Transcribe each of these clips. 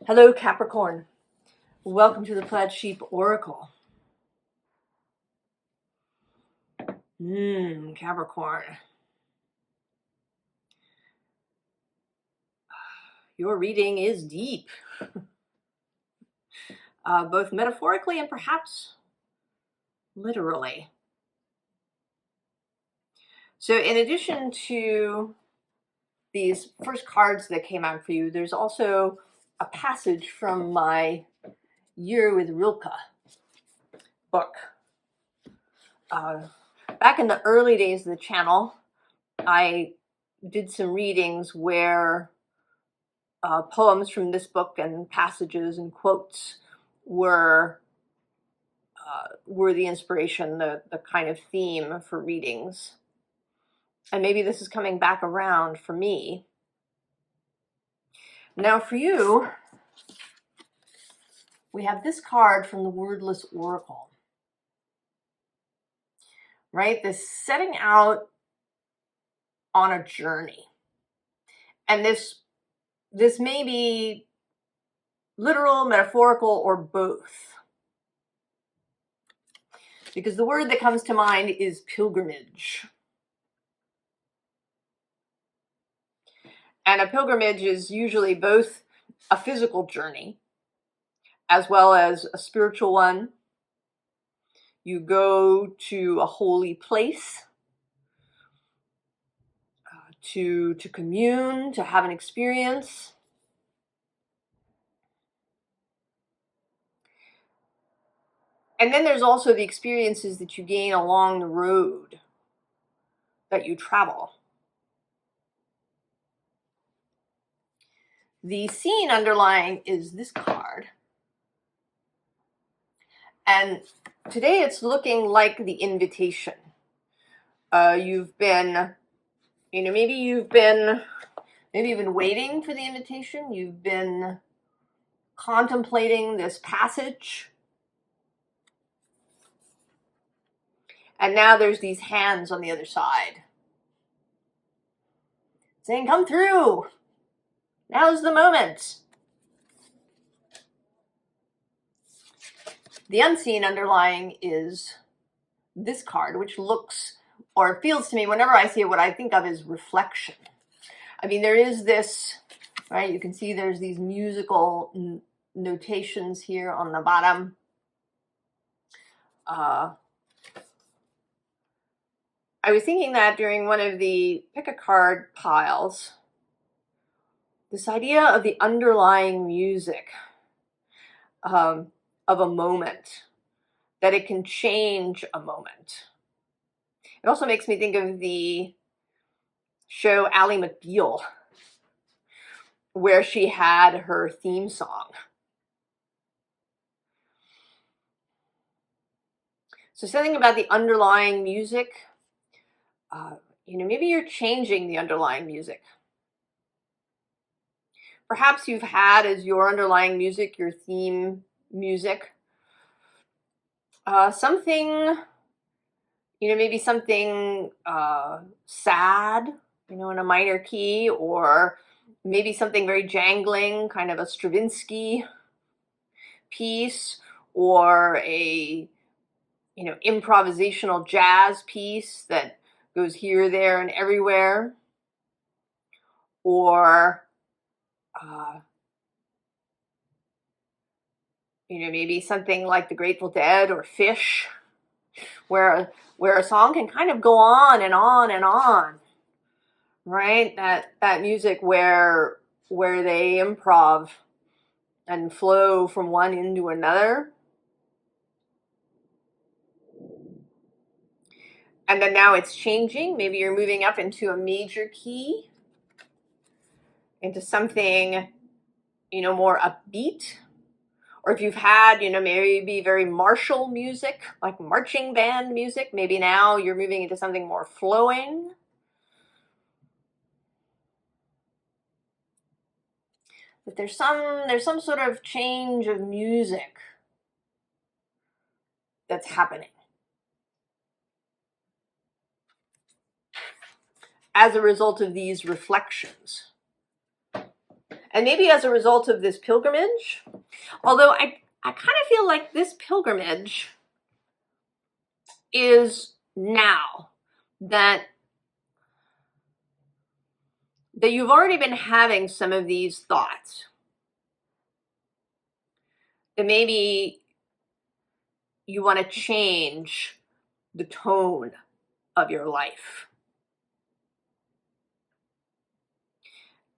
Hello, Capricorn. Welcome to the Plaid Sheep Oracle. Capricorn. Your reading is deep, both metaphorically and perhaps literally. So in addition to these first cards that came out for you, there's also a passage from my Year with Rilke book. Back in the early days of the channel, I did some readings where poems from this book and passages and quotes were the inspiration, the kind of theme for readings. And maybe this is coming back around for me. Now for you, we have this card from the Wordless Oracle. Right? This setting out on a journey. And this may be literal, metaphorical, or both. Because the word that comes to mind is pilgrimage. And a pilgrimage is usually both a physical journey as well as a spiritual one. You go to a holy place to commune, to have an experience. And then there's also the experiences that you gain along the road that you travel. The scene underlying is this card. And today it's looking like the invitation. You've been, maybe you've been waiting for the invitation. You've been contemplating this passage. And now there's these hands on the other side saying, come through. Now's the moment. The unseen underlying is this card, which looks or feels to me, whenever I see it, what I think of is reflection. I mean, there is this, right? You can see there's these musical notations here on the bottom. I was thinking that during one of the pick a card piles, this idea of the underlying music of a moment, that it can change a moment. It also makes me think of the show Ally McBeal, where she had her theme song. So something about the underlying music, maybe you're changing the underlying music. Perhaps you've had as your underlying music, your theme music, something, maybe something sad, in a minor key, or maybe something very jangling, kind of a Stravinsky piece, or a, improvisational jazz piece that goes here, there, and everywhere, or maybe something like the Grateful Dead or Fish, where a song can kind of go on and on and on, right? That music where they improv and flow from one into another. And then now it's changing. Maybe you're moving up into a major key, into something, more upbeat. Or if you've had, maybe very martial music, like marching band music, maybe now you're moving into something more flowing. But there's some sort of change of music that's happening as a result of these reflections. And maybe as a result of this pilgrimage, although I kind of feel like this pilgrimage is now that you've already been having some of these thoughts. That maybe you want to change the tone of your life.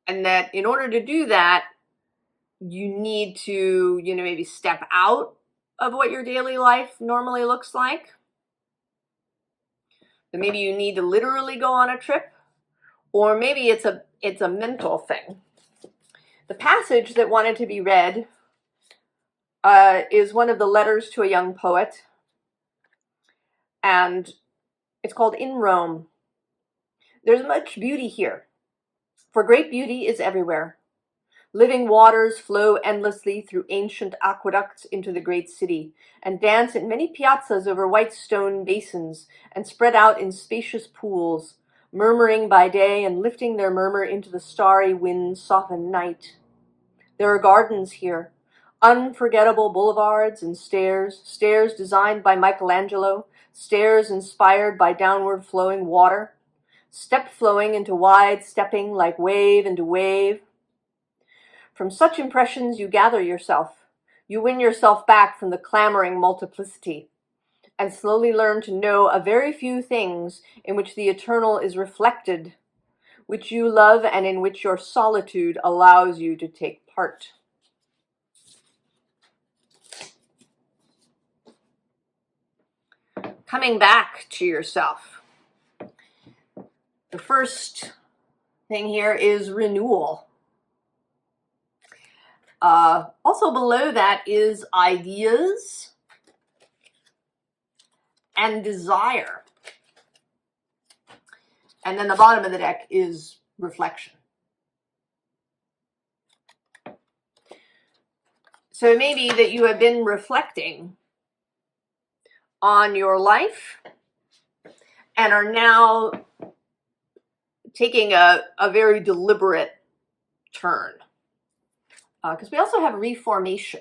And that in order to do that, you need to, maybe step out of what your daily life normally looks like. That maybe you need to literally go on a trip, or maybe it's a mental thing. The passage that wanted to be read is one of the letters to a young poet, and it's called In Rome. There's much beauty here, for great beauty is everywhere. Living waters flow endlessly through ancient aqueducts into the great city, and dance in many piazzas over white stone basins, and spread out in spacious pools, murmuring by day and lifting their murmur into the starry wind-softened night. There are gardens here, unforgettable boulevards and stairs designed by Michelangelo, stairs inspired by downward flowing water, step flowing into wide stepping like wave into wave. From such impressions you gather yourself. You win yourself back from the clamoring multiplicity, and slowly learn to know a very few things in which the eternal is reflected, which you love and in which your solitude allows you to take part. Coming back to yourself. The first thing here is renewal. Also below that is ideas and desire. And then the bottom of the deck is reflection. So it may be that you have been reflecting on your life and are now taking a very deliberate turn. Because we also have reformation.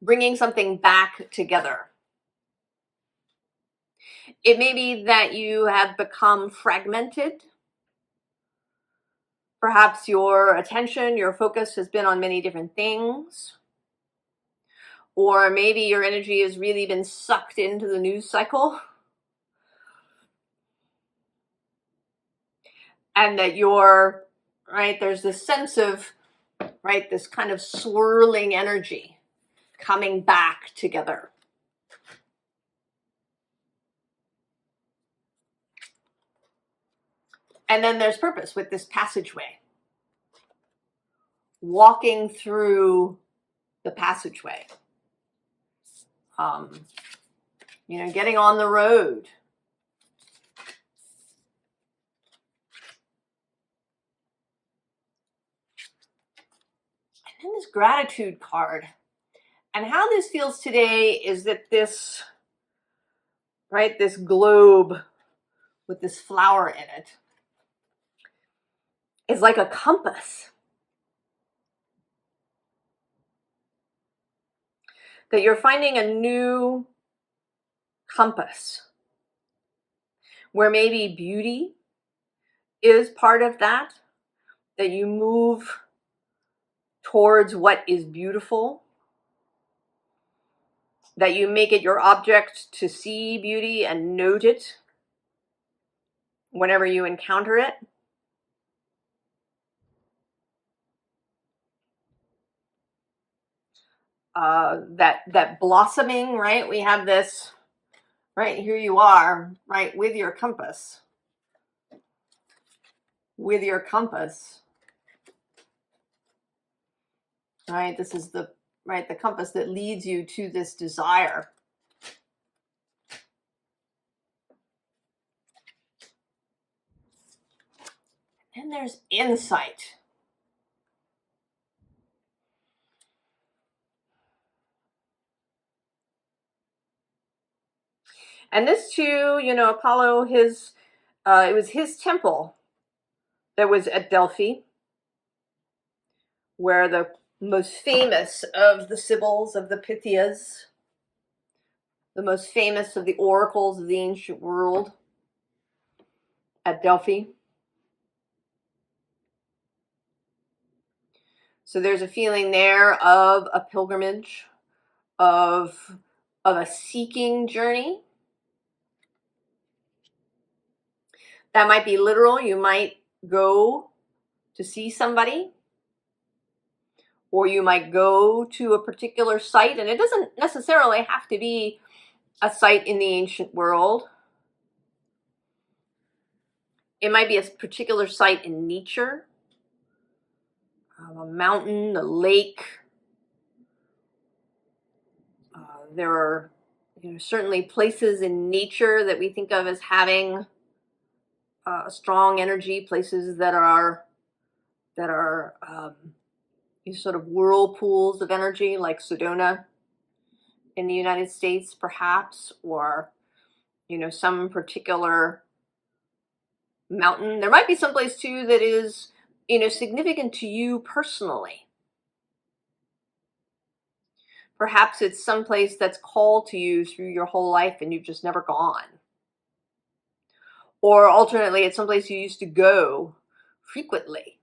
Bringing something back together. It may be that you have become fragmented. Perhaps your attention, your focus has been on many different things. Or maybe your energy has really been sucked into the news cycle. And that you're, there's this sense of, this kind of swirling energy coming back together. And then there's purpose with this passageway. Walking through the passageway. Getting on the road. And then this gratitude card. And how this feels today is that this, this globe with this flower in it is like a compass. That you're finding a new compass where maybe beauty is part of that you move towards what is beautiful, that you make it your object to see beauty and note it whenever you encounter it. That blossoming, we have this, here you are, with your compass. With your compass. This is the compass that leads you to this desire. And there's insight. And this too, Apollo, his It was his temple that was at Delphi, where the most famous of the Sibyls, of the Pythias, the most famous of the oracles of the ancient world, at Delphi. So there's a feeling there of a pilgrimage, of a seeking journey. That might be literal. You might go to see somebody, or you might go to a particular site, and it doesn't necessarily have to be a site in the ancient world. It might be a particular site in nature, a mountain, a lake. There are, certainly places in nature that we think of as having a strong energy, places that are sort of whirlpools of energy, like Sedona in the United States, perhaps, or some particular mountain. There might be someplace too that is significant to you personally. Perhaps it's someplace that's called to you through your whole life and you've just never gone. Or alternately, it's someplace you used to go frequently,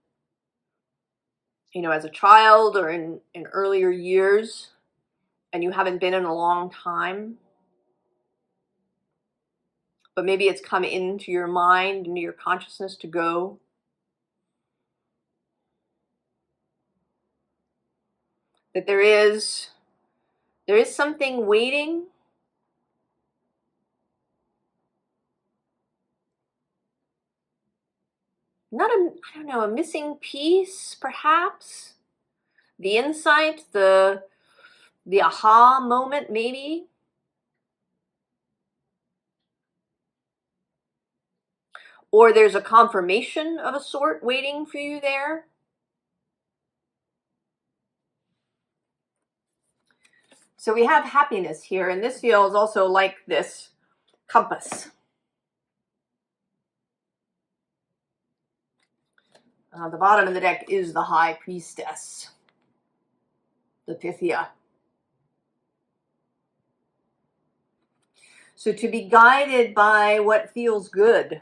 as a child or in earlier years, and you haven't been in a long time. But maybe it's come into your mind, into your consciousness to go. That there is something waiting. A missing piece, perhaps. The insight, the aha moment, maybe. Or there's a confirmation of a sort waiting for you there. So we have happiness here, and this feels also like this compass. The bottom of the deck is the High Priestess, the Pythia. So to be guided by what feels good,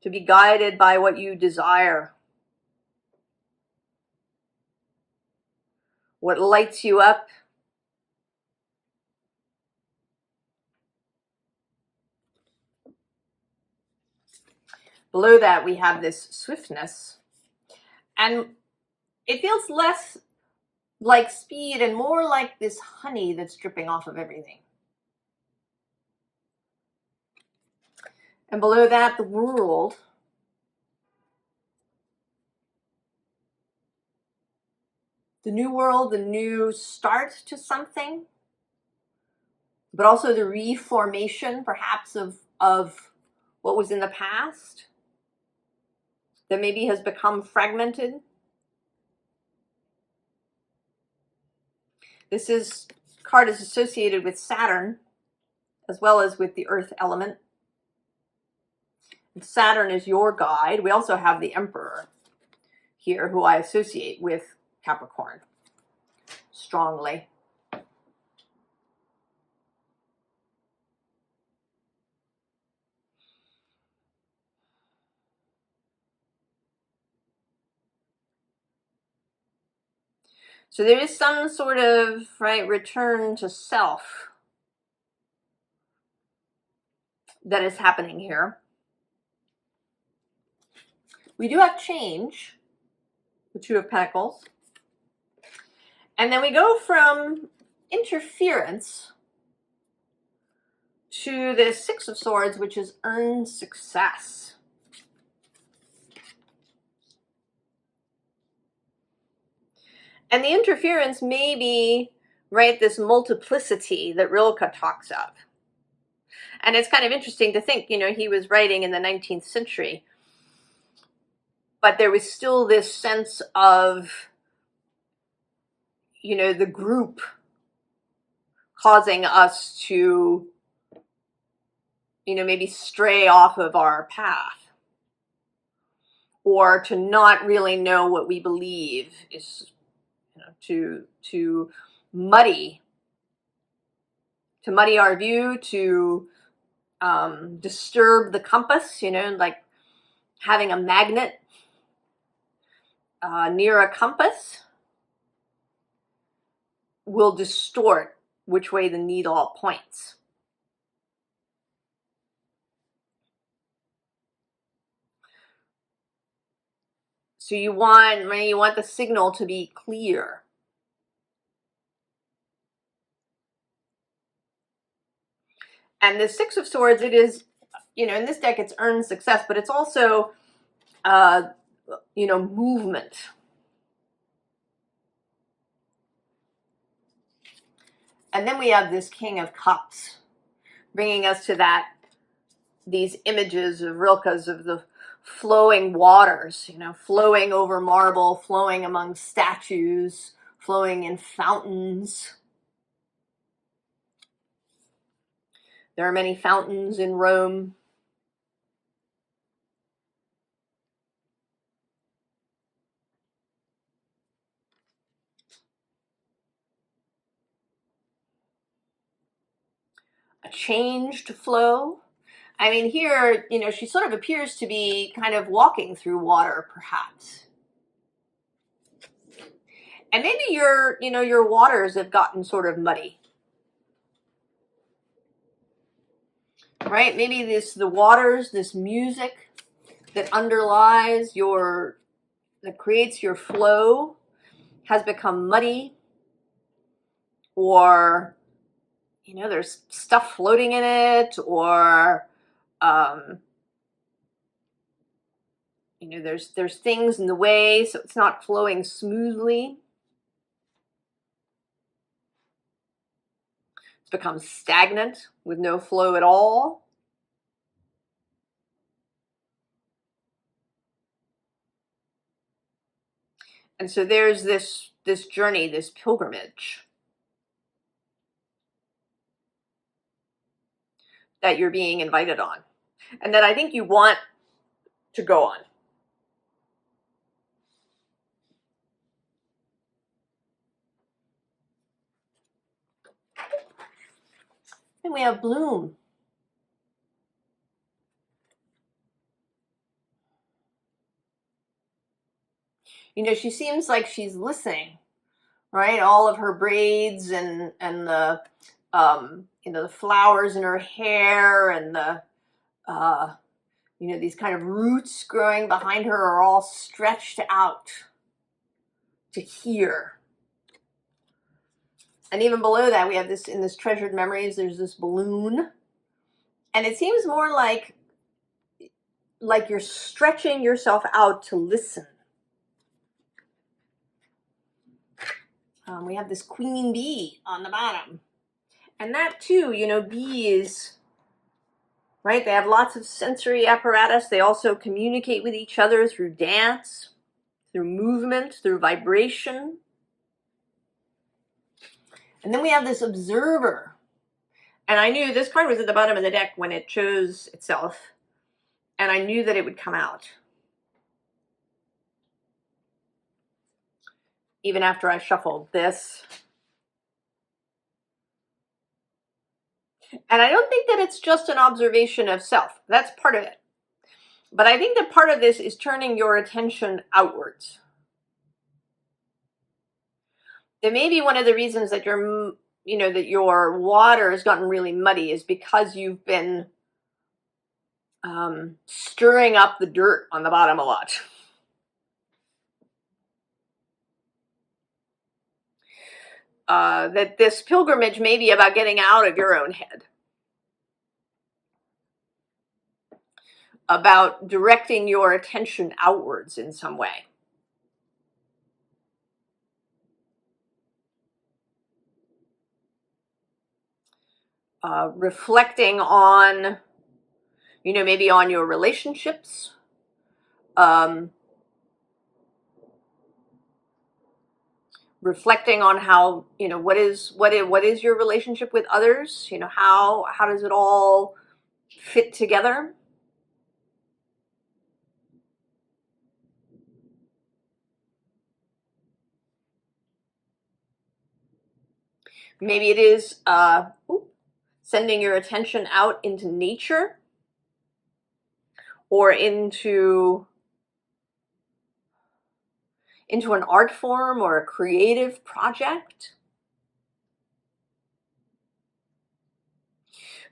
to be guided by what you desire, what lights you up. Below that, we have this swiftness. And it feels less like speed and more like this honey that's dripping off of everything. And below that, the world. The new world, the new start to something, but also the reformation, perhaps, of what was in the past that maybe has become fragmented. This card is associated with Saturn as well as with the earth element. And Saturn is your guide. We also have the Emperor here, who I associate with Capricorn strongly. So there is some sort of return to self that is happening here. We do have change, the Two of Pentacles. And then we go from interference to the Six of Swords, which is earned success. And the interference may be, this multiplicity that Rilke talks of. And it's kind of interesting to think, he was writing in the 19th century, but there was still this sense of, the group causing us to, maybe stray off of our path, or to not really know what we believe is, to muddy our view, to disturb the compass, like having a magnet near a compass will distort which way the needle points. So you want the signal to be clear. And the Six of Swords, it is, in this deck, it's earned success, but it's also, movement. And then we have this King of Cups, bringing us to these images of Rilke's, of the flowing waters, flowing over marble, flowing among statues, flowing in fountains. There are many fountains in Rome. A changed flow. I mean, here, she sort of appears to be kind of walking through water, perhaps. And maybe your waters have gotten sort of muddy. Right? Maybe the waters, this music that underlies that creates your flow has become muddy, or there's stuff floating in it, or there's things in the way, so it's not flowing smoothly. It's become stagnant with no flow at all. And so there's this journey, this pilgrimage that you're being invited on, and that I think you want to go on. And we have Bloom. She seems like she's listening, right? All of her braids and the the flowers in her hair, and the these kind of roots growing behind her are all stretched out to hear. And even below that, we have this, in this Treasured Memories, there's this balloon. And it seems more like you're stretching yourself out to listen. We have this Queen Bee on the bottom. And that too, bees, right? They have lots of sensory apparatus. They also communicate with each other through dance, through movement, through vibration. And then we have this Observer. And I knew this card was at the bottom of the deck when it chose itself. And I knew that it would come out. Even after I shuffled this. And I don't think that it's just an observation of self. That's part of it. But I think that part of this is turning your attention outwards. It may be one of the reasons that that your water has gotten really muddy is because you've been stirring up the dirt on the bottom a lot. That this pilgrimage may be about getting out of your own head. About directing your attention outwards in some way. Reflecting on, maybe on your relationships. Reflecting on how, what is your relationship with others? How does it all fit together. Maybe it is sending your attention out into nature or into an art form or a creative project.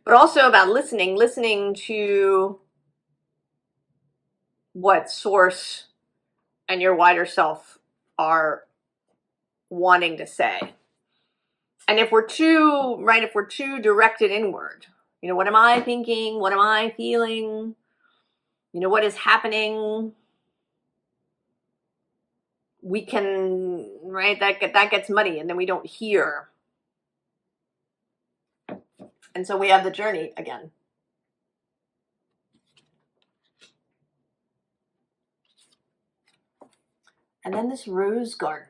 But also about listening to what source and your wider self are wanting to say. And if we're too directed inward, what am I thinking? What am I feeling? What is happening? We can, that gets muddy, and then we don't hear. And so we have the journey again. And then this rose garden.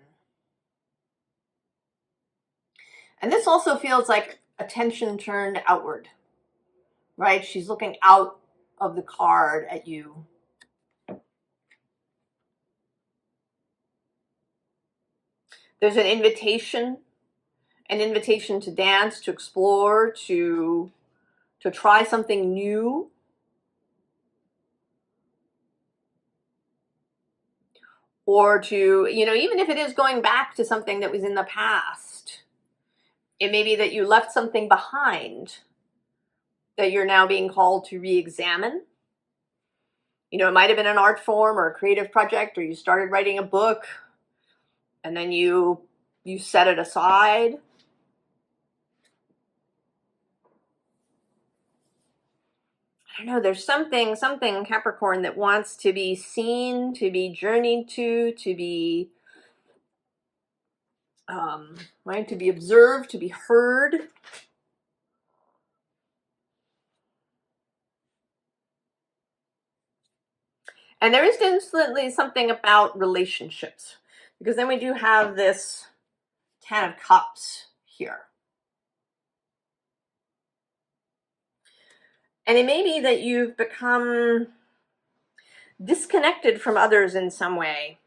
And this also feels like attention turned outward, right? She's looking out of the card at you. There's an invitation to dance, to explore, to try something new. Or to, even if it is going back to something that was in the past, it may be that you left something behind that you're now being called to re-examine. It might have been an art form or a creative project, or you started writing a book and then you set it aside. I don't know, there's something Capricorn that wants to be seen, to be journeyed to be to be observed, to be heard. And there is definitely something about relationships, because then we do have this 10 of Cups here. And it may be that you've become disconnected from others in some way.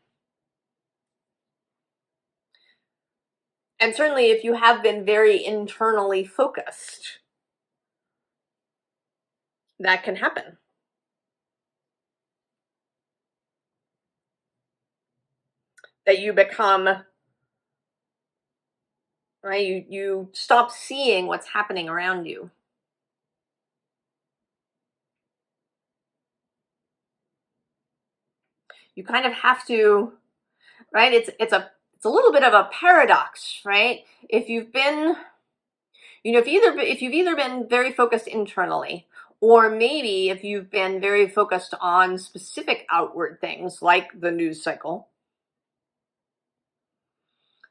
And certainly if you have been very internally focused, that can happen. That you become, right, you stop seeing what's happening around you. You kind of have to, right? It's a little bit of a paradox, right? If you've been, if you've either been very focused internally, or maybe if you've been very focused on specific outward things like the news cycle,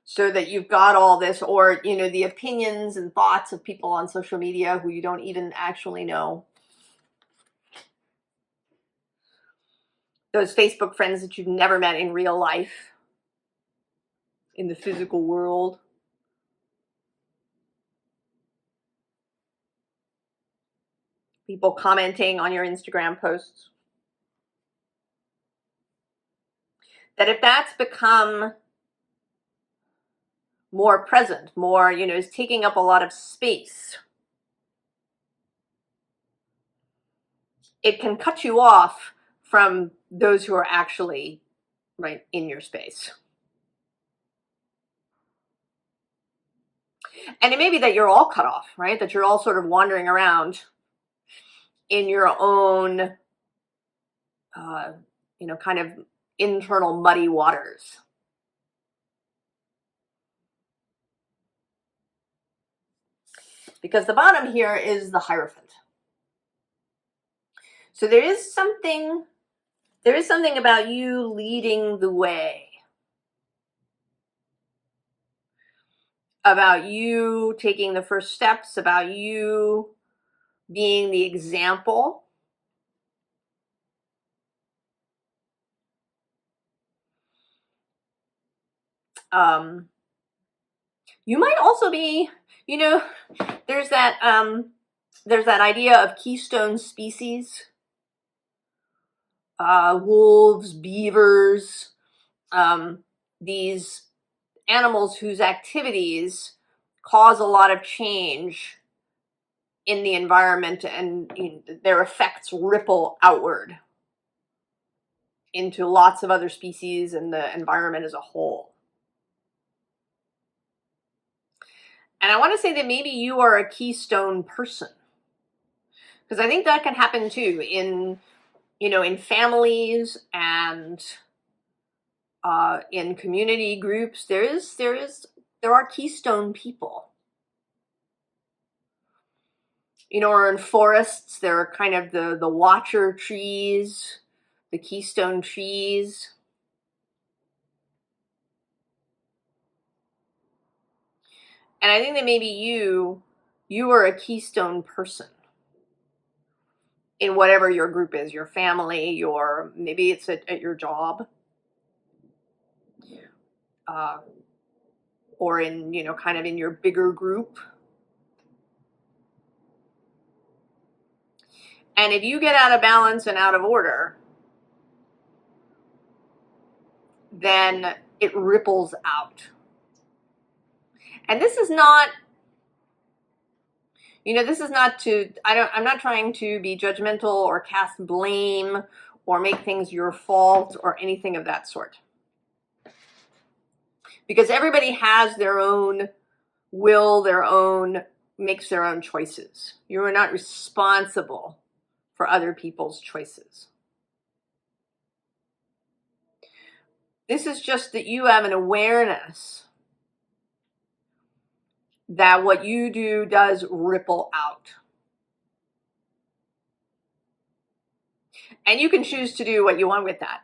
so that you've got all this, or the opinions and thoughts of people on social media who you don't even actually know, those Facebook friends that you've never met in real life, in the physical world. People commenting on your Instagram posts. That if that's become more present, more, is taking up a lot of space, it can cut you off from those who are actually right in your space. And it may be that you're all cut off, right? That you're all sort of wandering around in your own, kind of internal muddy waters. Because the bottom here is the Hierophant. So there is something about you leading the way, about you taking the first steps, about you being the example. You might also be, there's that there's that idea of keystone species, wolves, beavers, these animals whose activities cause a lot of change in the environment, and their effects ripple outward into lots of other species and the environment as a whole. And I want to say that maybe you are a keystone person, because I think that can happen too in families and in community groups. There are keystone people. Or in forests, there are kind of the watcher trees, the keystone trees. And I think that maybe you are a keystone person in whatever your group is, your family, maybe it's at your job, or in, kind of in your bigger group. And if you get out of balance and out of order, then it ripples out. And this is not, I'm not trying to be judgmental or cast blame or make things your fault or anything of that sort. Because everybody has their own will, makes their own choices. You are not responsible for other people's choices. This is just that you have an awareness that what you do does ripple out. And you can choose to do what you want with that.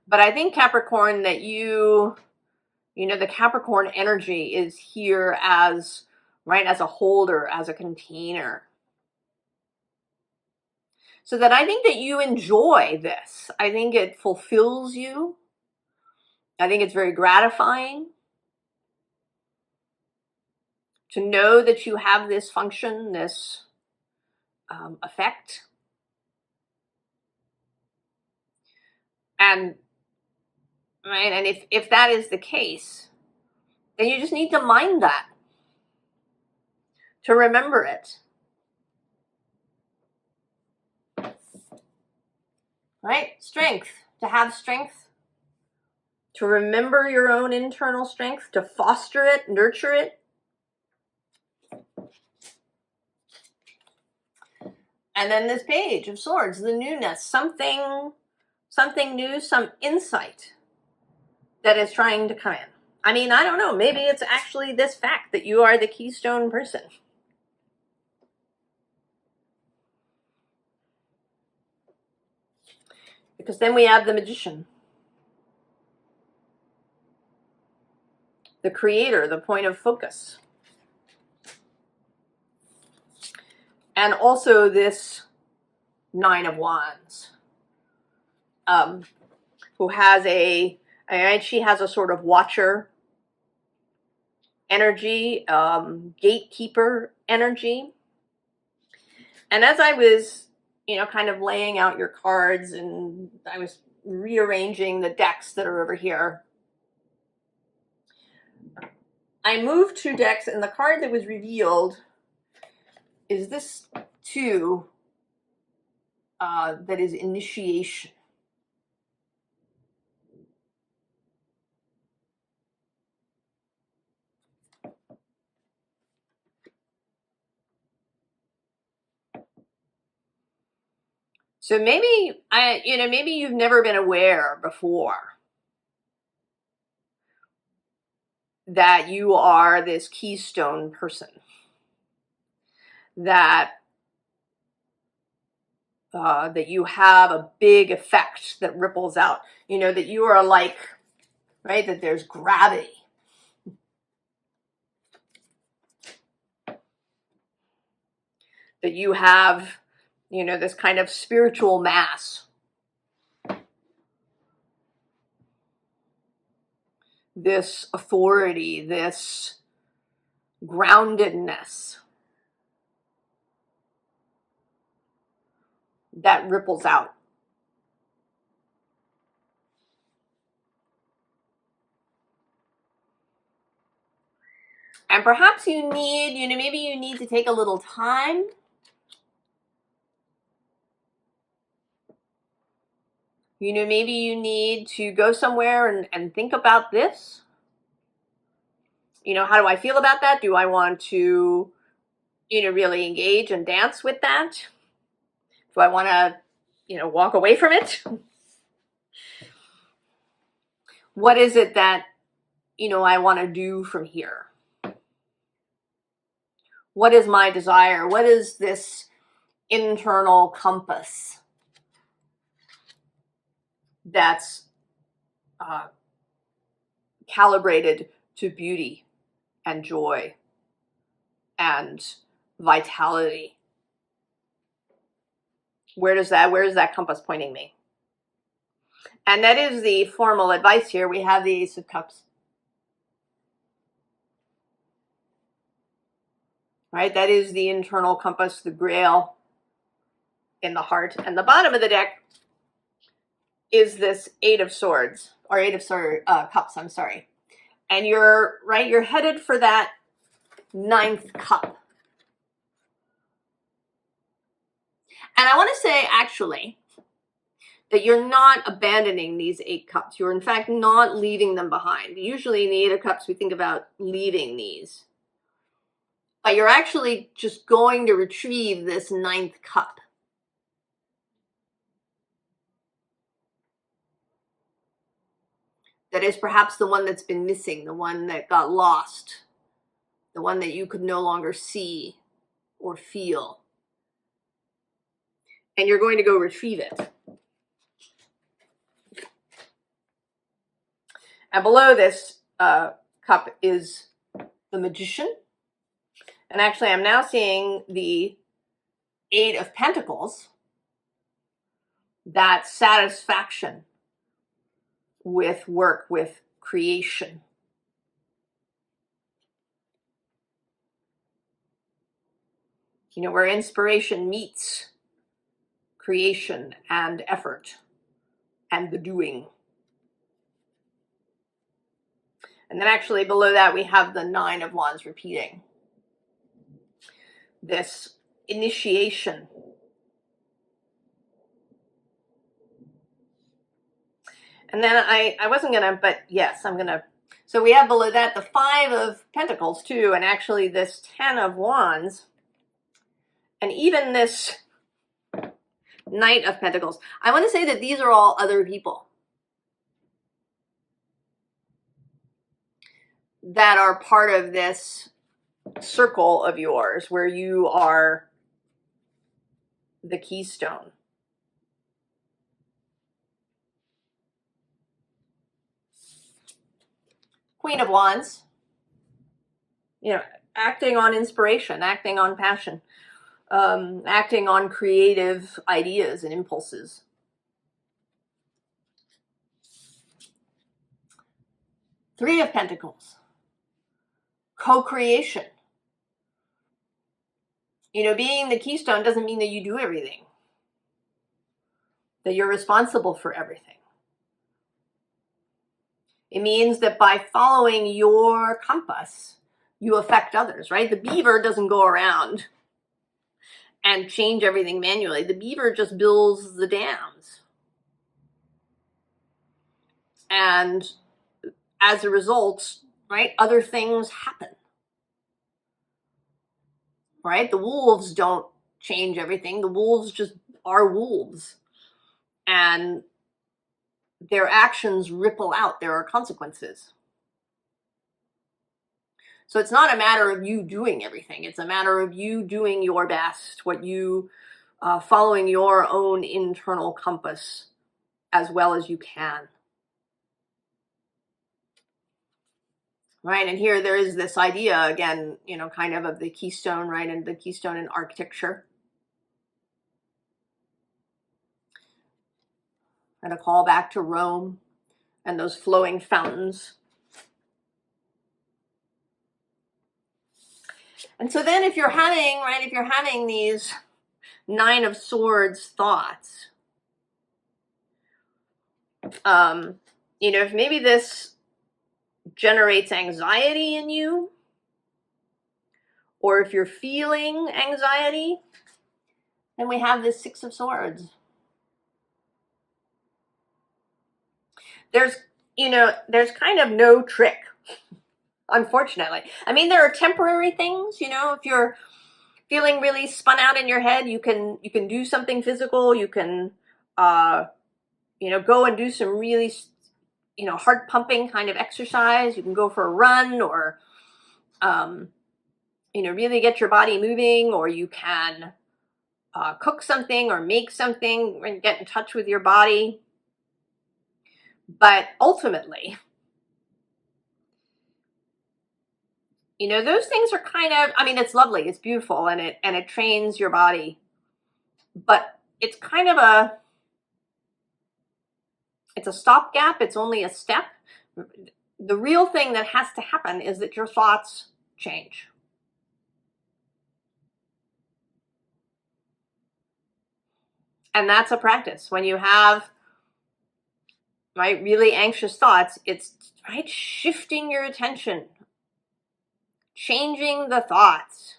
But I think, Capricorn, that the Capricorn energy is here as a holder, as a container. So that I think that you enjoy this. I think it fulfills you. I think it's very gratifying to know that you have this function, this effect. And if that is the case, then you just need to mind that, to remember it. Right? Strength. To have strength. To remember your own internal strength. To foster it, nurture it. And then this Page of Swords, the newness. Something new, some insight that is trying to come in. I don't know. Maybe it's actually this fact that you are the keystone person. Because then we have the Magician. The creator, the point of focus. And also this Nine of Wands. Who has she has a sort of watcher energy, gatekeeper energy. And as I was, kind of laying out your cards, and I was rearranging the decks that are over here, I moved 2 decks, and the card that was revealed is this 2, that is initiation. So maybe maybe you've never been aware before that you are this keystone person, that you have a big effect that ripples out. That you are that there's gravity. That you have, this kind of spiritual mass this authority, this groundedness that ripples out. And perhaps you need, maybe you need to take a little time maybe you need to go somewhere and think about this. How do I feel about that? Do I want to, really engage and dance with that? Do I want to, walk away from it? What is it that, I want to do from here? What is my desire? What is this internal compass that's calibrated to beauty and joy and vitality? Where is that compass pointing me? And that is the formal advice here. We have the Ace of Cups. Right? That is the internal compass, the grail in the heart. And the bottom of the deck is this Eight of Swords, or Cups, I'm sorry. And you're headed for that 9th cup. And I want to say, actually, that you're not abandoning these 8 cups. You're, in fact, not leaving them behind. Usually in the 8 of Cups, we think about leaving these. But you're actually just going to retrieve this 9th cup. That is perhaps the one that's been missing, the one that got lost, the one that you could no longer see or feel. And you're going to go retrieve it. And below this cup is the Magician. And actually, I'm now seeing the 8 of Pentacles, that satisfaction with work, with creation. Where inspiration meets creation and effort and the doing. And then actually below that, we have the 9 of Wands repeating. This initiation. And then I wasn't going to, but yes, I'm going to. So we have below that the 5 of Pentacles too, and actually this 10 of Wands, and even this Knight of Pentacles. I want to say that these are all other people that are part of this circle of yours where you are the keystone. Queen of Wands, acting on inspiration, acting on passion, acting on creative ideas and impulses. Three of Pentacles, co-creation. Being the keystone doesn't mean that you do everything, that you're responsible for everything. It means that by following your compass, you affect others, right? The beaver doesn't go around and change everything manually. The beaver just builds the dams. And as a result, right, other things happen. Right? The wolves don't change everything. The wolves just are wolves. And their actions ripple out. There are consequences. So it's not a matter of you doing everything. It's a matter of you doing your best, following your own internal compass as well as you can. Right, and here there is this idea, again, kind of the keystone, right, and the keystone in architecture. And a call back to Rome and those flowing fountains And so then if you're having, right, if you're having these Nine of Swords thoughts, you know, if maybe this generates anxiety in you, or if you're feeling anxiety, then we have this Six of Swords. There's, you know, there's kind of no trick, unfortunately. I mean, there are temporary things, you know, if you're feeling really spun out in your head, you can do something physical. You can, you know, go and do some really, you know, heart pumping kind of exercise. You can go for a run, or, you know, really get your body moving, or you can cook something or make something and get in touch with your body. But ultimately, you know, those things are kind of, I mean, it's lovely, it's beautiful, and it trains your body, but it's kind of it's a stopgap. It's only a step. The real thing that has to happen is that your thoughts change. And that's a practice. When you have, right, really anxious thoughts, it's, right, shifting your attention, changing the thoughts.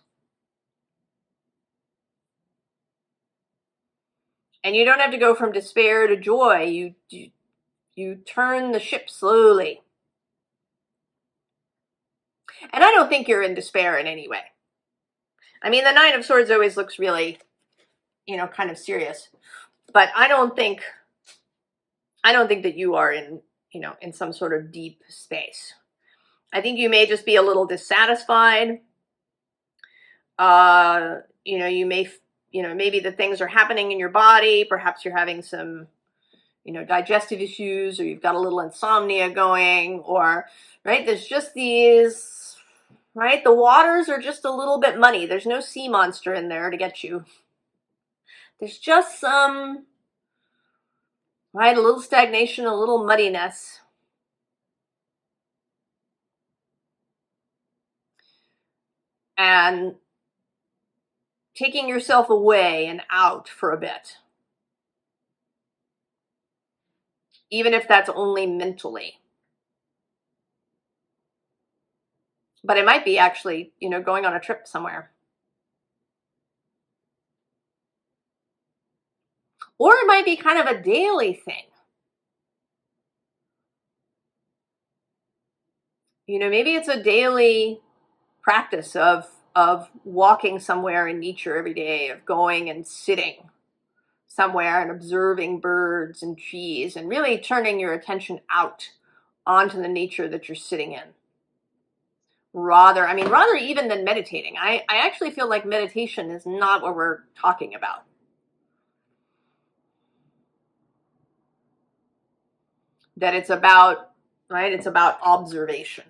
And you don't have to go from despair to joy. You turn the ship slowly. And I don't think you're in despair in any way. I mean, the Nine of Swords always looks really, you know, kind of serious. But I don't think that you are in, you know, in some sort of deep space. I think you may just be a little dissatisfied. You know, you may, you know, maybe the things are happening in your body. Perhaps you're having some, you know, digestive issues, or you've got a little insomnia going, or, right, there's just these, right, the waters are just a little bit muddy. There's no sea monster in there to get you. There's just some, right, a little stagnation, a little muddiness. And taking yourself away and out for a bit, even if that's only mentally. But it might be actually, you know, going on a trip somewhere. Or it might be kind of a daily thing. You know, maybe it's a daily practice of walking somewhere in nature every day, of going and sitting somewhere and observing birds and trees, and really turning your attention out onto the nature that you're sitting in. Rather even than meditating. I actually feel like meditation is not what we're talking about. That it's about, right, it's about observation.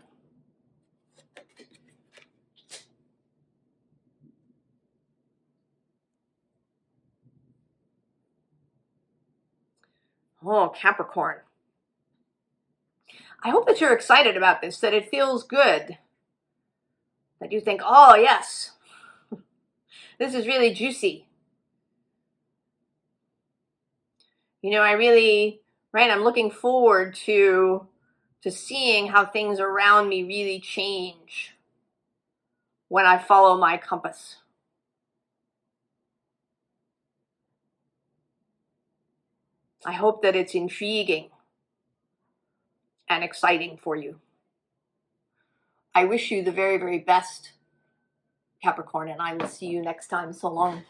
Oh, Capricorn. I hope that you're excited about this, that it feels good, that you think, oh yes, this is really juicy. You know, I really, right, I'm looking forward to seeing how things around me really change when I follow my compass. I hope that it's intriguing and exciting for you. I wish you the very, very best, Capricorn, and I will see you next time. So long.